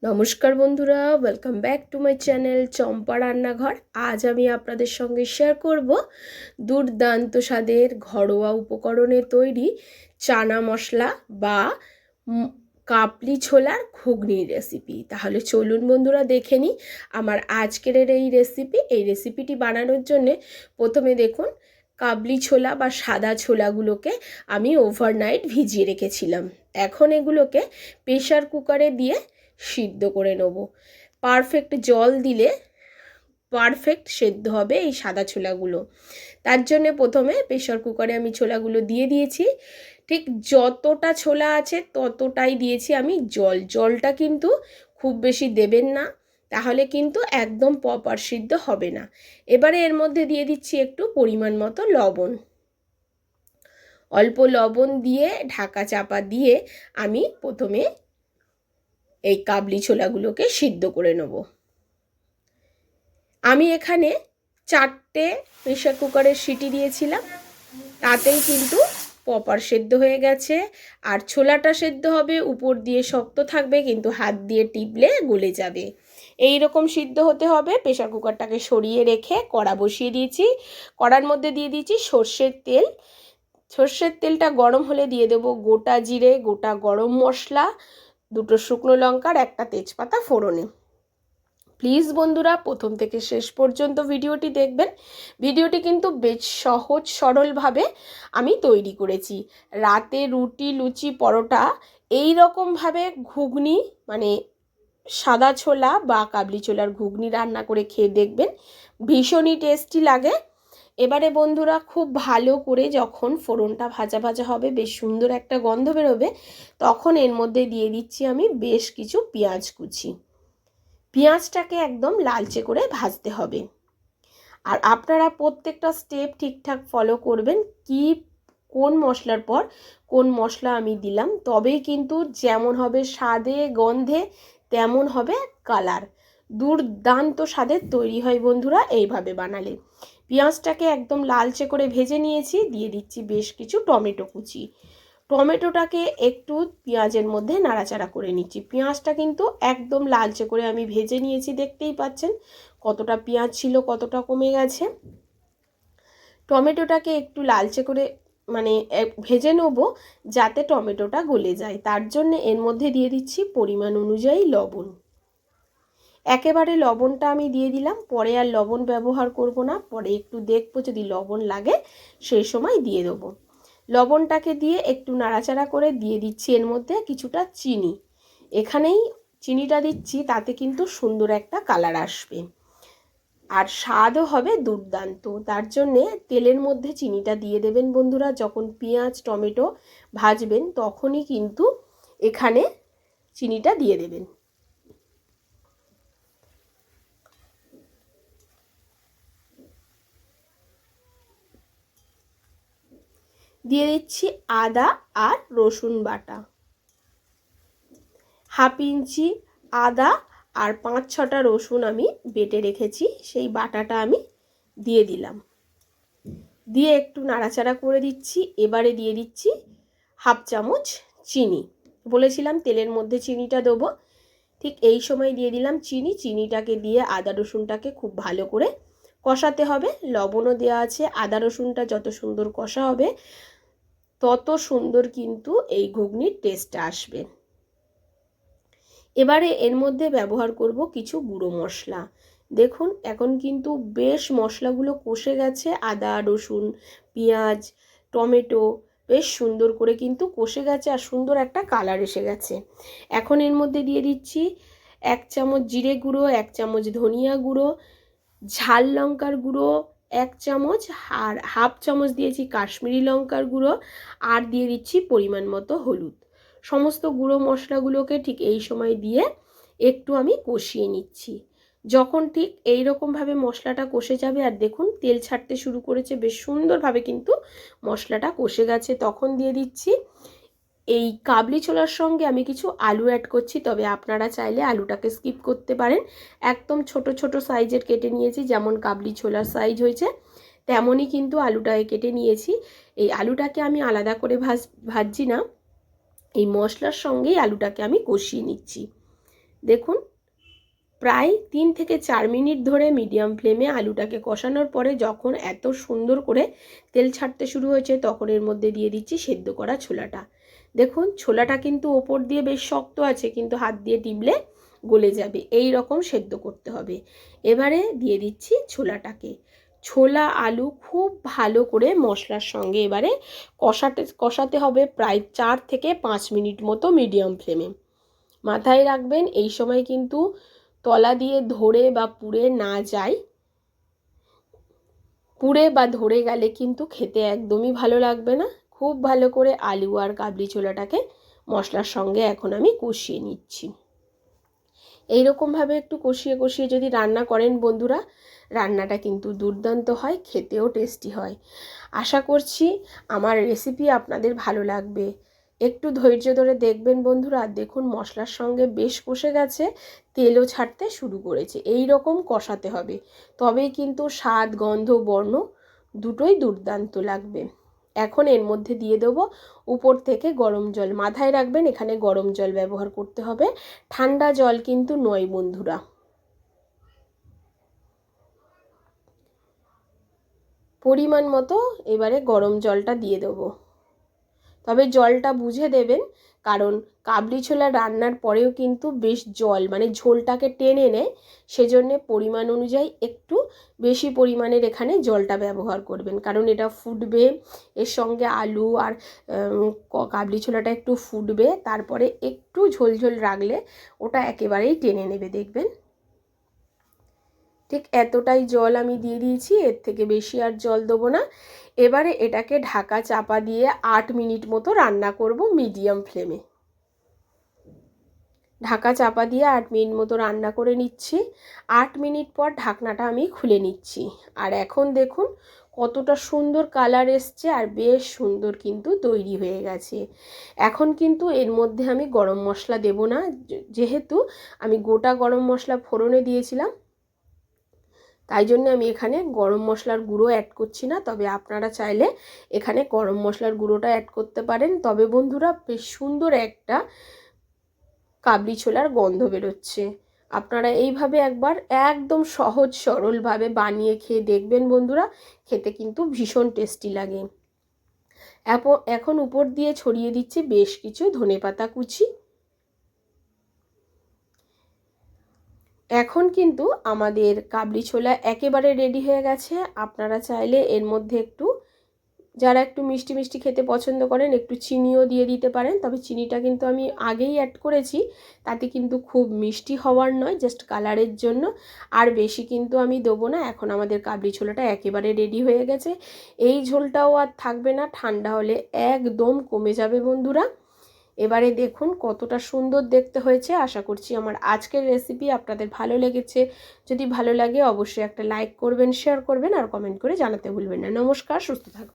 নমস্কার বন্ধুরা, welcome back to my channel Champa Rannaghar. আজ আমি আপনাদের সঙ্গে শেয়ার করব দুর্দান্ত স্বাদের ঘরোয়া উপকরণে তৈরি চানা মশলা বা কাবলি ছোলার ঘুগনির রেসিপি। তাহলে চলুন বন্ধুরা দেখে নিই আমার আজকের এই রেসিপিটি বানানোর জন্যে প্রথমে দেখুন কাবলি ছোলা বা সাদা ছোলাগুলোকে আমি ওভারনাইট ভিজিয়ে রেখেছিলাম। এখন এগুলোকে প্রেশার কুকারে দিয়ে সিদ্ধ করে নেব। পারফেক্ট জল দিলে পারফেক্ট সেদ্ধ হবে এই সাদা ছোলাগুলো। তার জন্য প্রথমে প্রেশার কুকারে আমি ছোলাগুলো দিয়ে দিয়েছি। ঠিক যতটা ছোলা আছে ততটাই দিয়েছি আমি জল। জলটা কিন্তু খুব বেশি দেবেন না, তাহলে কিন্তু একদম প্রপার সিদ্ধ হবে না। এবারে এর মধ্যে দিয়ে দিচ্ছি একটু পরিমাণ মতো লবণ। অল্প লবণ দিয়ে ঢাকা চাপা দিয়ে আমি প্রথমে এই কাবলি ছোলাগুলোকে সিদ্ধ করে নেব। আমি এখানে 4টে প্রেশার কুকারের সিটি দিয়েছিলাম, তাতেই কিন্তু প্রপার সেদ্ধ হয়ে গেছে। আর ছোলাটা সেদ্ধ হবে, উপর দিয়ে শক্ত থাকবে, কিন্তু হাত দিয়ে টিপলে গলে যাবে। এই রকম সিদ্ধ হতে হবে। প্রেশার কুকারটাকে সরিয়ে রেখে কড়া বসিয়ে দিয়েছি। কড়ার মধ্যে দিয়ে দিয়েছি সর্ষের তেল। সর্ষের তেলটা গরম হলে দিয়ে দেবো গোটা জিরে, গোটা গরম মশলা, 2টো শুকনো লঙ্কার, 1টা তেজপাতা ফোড়নে। প্লিজ বন্ধুরা প্রথম থেকে শেষ পর্যন্ত ভিডিওটি দেখবেন। ভিডিওটি কিন্তু বেশ সহজ সরলভাবে আমি তৈরি করেছি। রাতে রুটি, লুচি, পরোটা এই রকমভাবে ঘুগনি মানে সাদা ছোলা বা কাবলি ছোলার ঘুগনি রান্না করে খেয়ে দেখবেন, ভীষণই টেস্টি লাগে। এবারে বন্ধুরা খুব ভালো করে যখন ফোড়নটা ভাজা ভাজা হবে, বেশ সুন্দর একটা গন্ধ বেরোবে, তখন এর মধ্যে দিয়ে দিচ্ছি আমি বেশ কিছু পেঁয়াজ কুচি। পেঁয়াজটাকে একদম লালচে করে ভাজতে হবে। আর আপনারা প্রত্যেকটা স্টেপ ঠিকঠাক ফলো করবেন, কি কোন মশলার পর কোন মশলা আমি দিলাম, তবেই কিন্তু যেমন হবে স্বাদে গন্ধে তেমন হবে কালার। দুর্দান্ত স্বাদের তৈরি হয় বন্ধুরা এইভাবে বানালে। পেঁয়াজটাকে একদম লালচে করে ভেজে নিয়েছি। দিয়ে দিচ্ছি বেশ কিছু টমেটো কুচি। টমেটোটাকে একটু পেঁয়াজের মধ্যে নাড়াচাড়া করে নিচ্ছি। পেঁয়াজটা কিন্তু একদম লালচে করে আমি ভেজে নিয়েছি, দেখতেই পাচ্ছেন কতটা পেঁয়াজ ছিল, কতটা কমে গেছে। টমেটোটাকে একটু লালচে করে ভেজে নেব, যাতে টমেটোটা গলে যায়। তার জন্য এর মধ্যে দিয়ে দিচ্ছি পরিমাণ অনুযায়ী লবণ। একেবারে লবণটা আমি দিয়ে দিলাম, পরে আর লবণ ব্যবহার করব না। পরে একটু দেখবো যদি লবণ লাগে সেই সময় দিয়ে দেবো। লবণটাকে দিয়ে একটু নাড়াচাড়া করে দিয়ে দিচ্ছি এর মধ্যে কিছুটা চিনি। এখানেই চিনিটা দিচ্ছি, তাতে কিন্তু সুন্দর একটা কালার আসবে আর স্বাদও হবে দুর্দান্ত। তার জন্যে তেলের মধ্যে চিনিটা দিয়ে দেবেন বন্ধুরা। যখন পেঁয়াজ টমেটো ভাজবেন তখনই কিন্তু এখানে চিনিটা দিয়ে দেবেন। দিয়ে দিচ্ছি আদা আর রসুন বাটা। 1/2 ইঞ্চি আদা আর 5-6টা রসুন আমি বেটে রেখেছি, সেই বাটাটা আমি দিয়ে দিলাম। দিয়ে একটু নাড়াচাড়া করে দিচ্ছি। এবারে দিয়ে দিচ্ছি 1/2 চামচ চিনি। বলেছিলাম তেলের মধ্যে চিনিটা দেবো, ঠিক এই সময় দিয়ে দিলাম চিনি। চিনিটাকে দিয়ে আদা রসুনটাকে খুব ভালো করে কষাতে হবে। লবণও দেওয়া আছে। আদা রসুনটা যত সুন্দর কষা হবে তত সুন্দর কিন্তু এই ঘুগনির টেস্টটা আসবে। এবারে এর মধ্যে ব্যবহার করব কিছু গুঁড়ো মশলা। দেখুন এখন কিন্তু বেশ মশলাগুলো কষে গেছে। আদা রসুন পেঁয়াজ টমেটো বেশ সুন্দর করে কিন্তু কষে গেছে আর সুন্দর একটা কালার এসে গেছে। এখন এর মধ্যে দিয়ে দিচ্ছি 1 চামচ জিরে গুঁড়ো, 1 চামচ ধনিয়া গুঁড়ো, ঝাল লঙ্কার গুঁড়ো 1 চামচ, আর 1/2 চামচ দিয়েছি কাশ্মীরি লঙ্কার গুঁড়ো, আর দিয়ে দিচ্ছি পরিমাণ মতো হলুদ। সমস্ত গুঁড়ো মশলাগুলোকে ঠিক এই সময় দিয়ে একটু আমি কষিয়ে নিচ্ছি। যখন ঠিক এই রকমভাবে মশলাটা কষে যাবে আর দেখুন তেল ছাড়তে শুরু করেছে, বেশ সুন্দরভাবে কিন্তু মশলাটা কষে গেছে, তখন দিয়ে দিচ্ছি এই কাবলি ছোলার সঙ্গে আমি কিছু আলু অ্যাড করছি। তবে আপনারা চাইলে আলুটাকে স্কিপ করতে পারেন। একদম ছোট ছোট সাইজের কেটে নিয়েছি, যেমন কাবলি ছোলার সাইজ হয়েছে তেমনই কিন্তু আলুটাকে কেটে নিয়েছি। এই আলুটাকে আমি আলাদা করে ভাজছি না, এই মশলার সঙ্গেই আলুটাকে আমি কষিয়ে নিচ্ছি। দেখুন প্রায় 3 থেকে 4 মিনিট ধরে মিডিয়াম ফ্লেমে আলুটাকে কষানোর পরে যখন এত সুন্দর করে তেল ছাড়তে শুরু হয়েছে তখন এর মধ্যে দিয়ে দিচ্ছি সেদ্ধ করা ছোলাটা। দেখুন ছোলাটা কিন্তু ওপর দিয়ে বেশ শক্ত আছে, কিন্তু হাত দিয়ে টিপলে গলে যাবে, এই রকম সেদ্ধ করতে হবে। এবারে দিয়ে দিচ্ছি ছোলাটাকে। ছোলা আলু খুব ভালো করে মশলার সঙ্গে এবারে কষাতে হবে প্রায় 4 থেকে 5 মিনিট মতো মিডিয়াম ফ্লেমে। মাথায় রাখবেন এই সময় কিন্তু তলা দিয়ে ধরে বা পুড়ে না যায়, পুড়ে বা ধরে গেলে কিন্তু খেতে একদমই ভালো লাগবে না। খুব ভালো করে আলু আর কাবলি ছোলাটাকে মশলার সঙ্গে এখন আমি কষিয়ে নিচ্ছি। এইরকমভাবে একটু কষিয়ে কষিয়ে যদি রান্না করেন বন্ধুরা, রান্নাটা কিন্তু দুর্দান্ত হয়, খেতেও টেস্টি হয়। আশা করছি আমার রেসিপি আপনাদের ভালো লাগবে। একটু ধৈর্য ধরে দেখবেন বন্ধুরা। দেখুন মশলার সঙ্গে বেশ কষে গেছে, তেলও ছাড়তে শুরু করেছে। এই রকম কষাতে হবে, তবেই কিন্তু স্বাদ গন্ধ বর্ণ দুটোই দুর্দান্ত লাগবে। এখন এর মধ্যে দিয়ে দেবো উপর থেকে গরম জল। মাথায় রাখবেন এখানে গরম জল ব্যবহার করতে হবে, ঠান্ডা জল কিন্তু নয় বন্ধুরা। পরিমাণ মতো এবারে গরম জলটা দিয়ে দেবো, তবে জলটা বুঝে দেবেন, কারণ কাবলি ছোলা রান্নার পরেও কিন্তু বেশ জল মানে ঝোলটাকে টেনে নেয়, সেজন্যে পরিমাণ অনুযায়ী একটু বেশি পরিমাণের এখানে জলটা ব্যবহার করবেন, কারণ এটা ফুটবে, এর সঙ্গে আলু আর কাবলি ছোলাটা একটু ফুটবে, তারপরে একটু ঝোলঝোল রাখলে ওটা একেবারেই টেনে নেবে দেখবেন। ঠিক এতটাই জল আমি দিয়ে দিয়েছি, এর থেকে বেশি আর জল দেবো না। এবারে এটাকে ঢাকা চাপা দিয়ে 8 মিনিট মতো রান্না করব মিডিয়াম ফ্লেমে। ঢাকা চাপা দিয়ে 8 মিনিট মতো রান্না করে নিচ্ছি। 8 মিনিট পর ঢাকনাটা আমি খুলে নিচ্ছি, আর এখন দেখুন কতটা সুন্দর কালার এসছে আর বেশ সুন্দর কিন্তু তৈরি হয়ে গেছে। এখন কিন্তু এর মধ্যে আমি গরম মশলা দেব না, যেহেতু আমি গোটা গরম মশলা ফোড়নে দিয়েছিলাম, তাই জন্য আমি এখানে গরম মশলার গুঁড়ো অ্যাড করছি না। তবে আপনারা চাইলে এখানে গরম মশলার গুঁড়োটা অ্যাড করতে পারেন। তবে বন্ধুরা বেশ সুন্দর একটা কাবলি ছোলার গন্ধ বেরোচ্ছে। আপনারা এইভাবে একবার একদম সহজ সরলভাবে বানিয়ে খেয়ে দেখবেন বন্ধুরা, খেতে কিন্তু ভীষণ টেস্টি লাগে। এখন উপর দিয়ে ছড়িয়ে দিচ্ছি বেশ কিছু ধনেপাতা কুচি। এখন কিন্তু আমাদের কাবলি ছোলা একেবারে রেডি হয়ে গেছে। আপনারা চাইলে এর মধ্যে যারা একটু মিষ্টি মিষ্টি খেতে পছন্দ করেন একটু চিনিও দিয়ে দিতে পারেন, তবে চিনিটা কিন্তু আমি আগেই অ্যাড করেছি, তাতে কিন্তু খুব মিষ্টি হওয়ার নয়, জাস্ট কালারের জন্য। আর বেশি কিন্তু আমি দেবো না। এখন আমাদের কাবলি ছোলাটা একেবারে রেডি হয়ে গেছে। এই ঝোলটাও আর থাকবে না, ঠান্ডা হলে একদম কমে যাবে বন্ধুরা। এবারে দেখুন কতটা সুন্দর দেখতে হয়েছে। আশা করছি আমার আজকের রেসিপি আপনাদের ভালো লেগেছে। যদি ভালো লাগে অবশ্যই একটা লাইক করবেন, শেয়ার করবেন আর কমেন্ট করে জানাতে ভুলবেন না। নমস্কার, সুস্থ থাকুন।